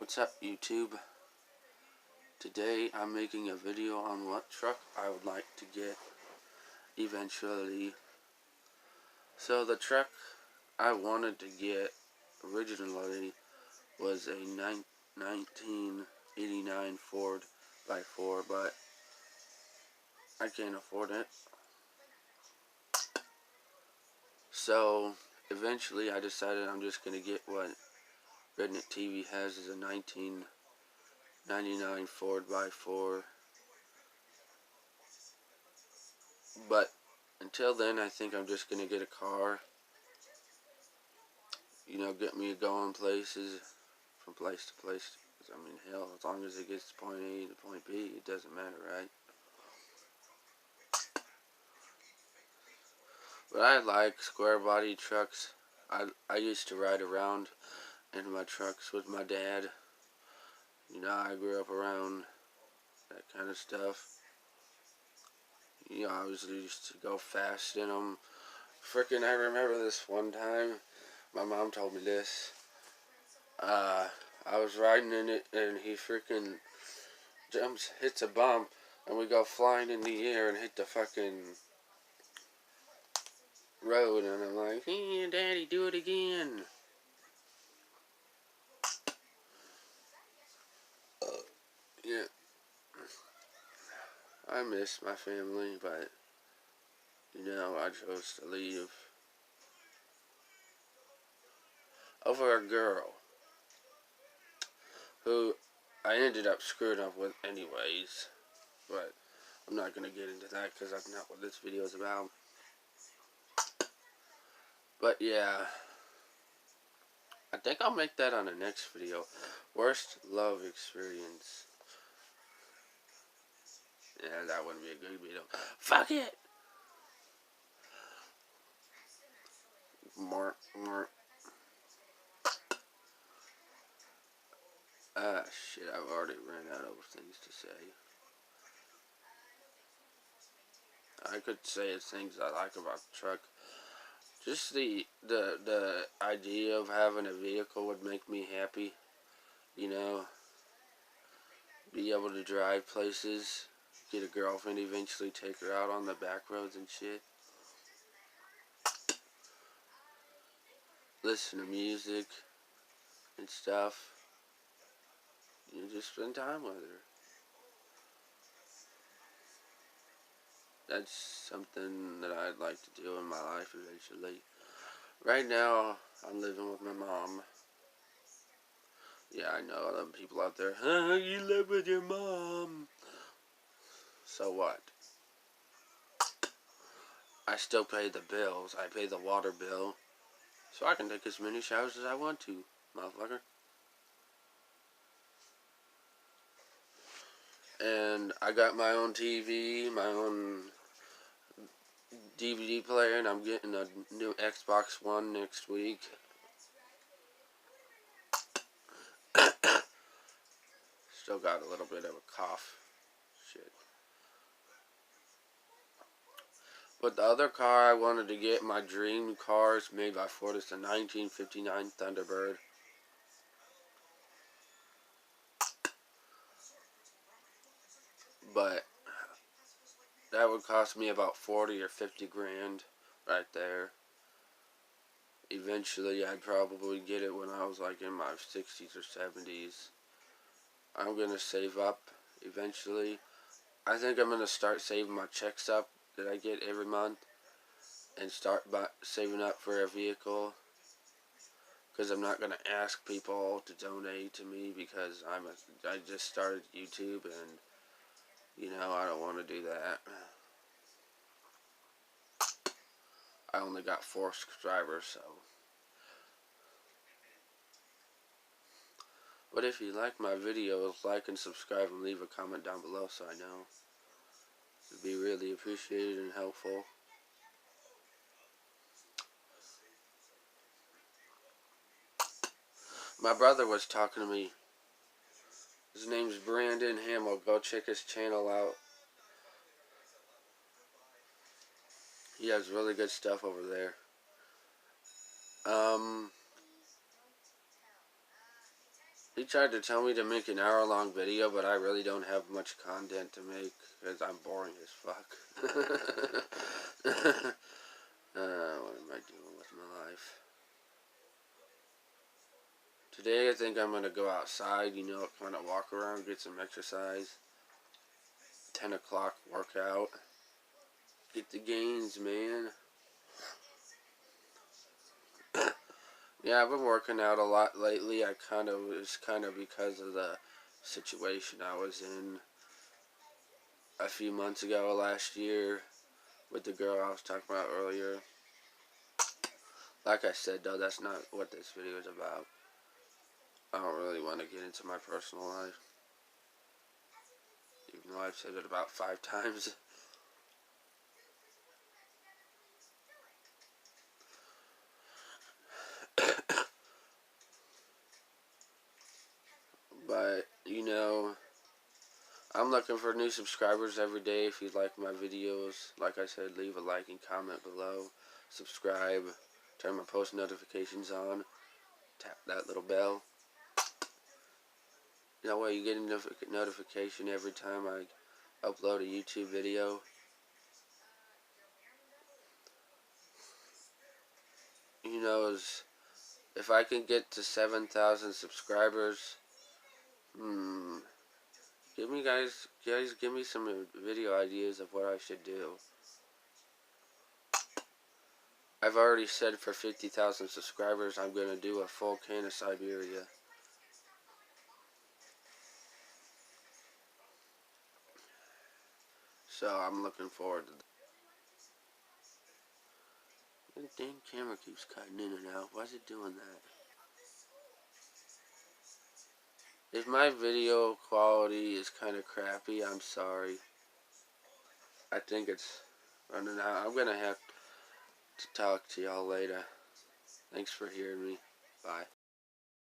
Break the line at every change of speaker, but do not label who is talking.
What's up, YouTube? Today I'm making a video on what truck I would like to get eventually. So the truck I wanted to get originally was a 1989 Ford by 4, but I can't afford it. So eventually I decided I'm just going to get what Redneck TV has as a 1999 Ford by 4. But until then, I think I'm just going to get a car. You know, get me going places, from place to place. I mean, hell, as long as it gets to point A to point B, it doesn't matter, right? But I like square body trucks. I used to ride around in my trucks with my dad. You know, I grew up around that kind of stuff. You know, I used to go fast in them. Frickin', I remember this one time, my mom told me this. I was riding in it, and he frickin' hits a bump, and we go flying in the air and hit the fucking road, and I'm like, hey, Daddy, do it again. Yeah, I miss my family, but, you know, I chose to leave over a girl who I ended up screwing up with anyways, but I'm not going to get into that because that's not what this video is about. But yeah, I think I'll make that on the next video. Worst love experience. Yeah, that wouldn't be a good video. Fuck it! More. Shit, I've already ran out of things to say. I could say things I like about the truck. Just the idea of having a vehicle would make me happy. You know, be able to drive places, get a girlfriend, eventually take her out on the back roads and shit. Listen to music and stuff. You know, just spend time with her. That's something that I'd like to do in my life eventually. Right now, I'm living with my mom. Yeah, I know them people out there, you live with your mom. So what? I still pay the bills. I pay the water bill. So I can take as many showers as I want to, motherfucker. And I got my own TV, my own DVD player, and I'm getting a new Xbox One next week. Still got a little bit of a cough. Shit. But the other car I wanted to get, my dream car, is made by Ford. It's a 1959 Thunderbird. But that would cost me about 40 or 50 grand right there. Eventually, I'd probably get it when I was like in my 60s or 70s. I'm going to save up eventually. I think I'm going to start saving my checks up that I get every month and start saving up for a vehicle, because I'm not going to ask people to donate to me because I just started YouTube, and you know, I don't want to do that. I only got 4 subscribers, so. But if you like my videos, like and subscribe and leave a comment down below so I know. It'd be really appreciated and helpful. My brother was talking to me. His name's Brandon Hamill. Go check his channel out. He has really good stuff over there. He tried to tell me to make an hour-long video, but I really don't have much content to make because I'm boring as fuck. What am I doing with my life? Today I think I'm going to go outside, you know, kind of walk around, get some exercise. 10 o'clock workout. Get the gains, man. Yeah, I've been working out a lot lately. It was kind of because of the situation I was in a few months ago last year with the girl I was talking about earlier. Like I said, though, that's not what this video is about. I don't really want to get into my personal life, even though I've said it about 5 times. But, you know, I'm looking for new subscribers every day. If you like my videos, like I said, leave a like and comment below. Subscribe. Turn my post notifications on. Tap that little bell. That way you get a notification every time I upload a YouTube video. You know, if I can get to 7,000 subscribers, give me some video ideas of what I should do. I've already said for 50,000 subscribers, I'm going to do a full can of Siberia. So I'm looking forward to that. The dang camera keeps cutting in and out. Why is it doing that? If my video quality is kind of crappy, I'm sorry. I think it's running out. I'm going to have to talk to y'all later. Thanks for hearing me. Bye.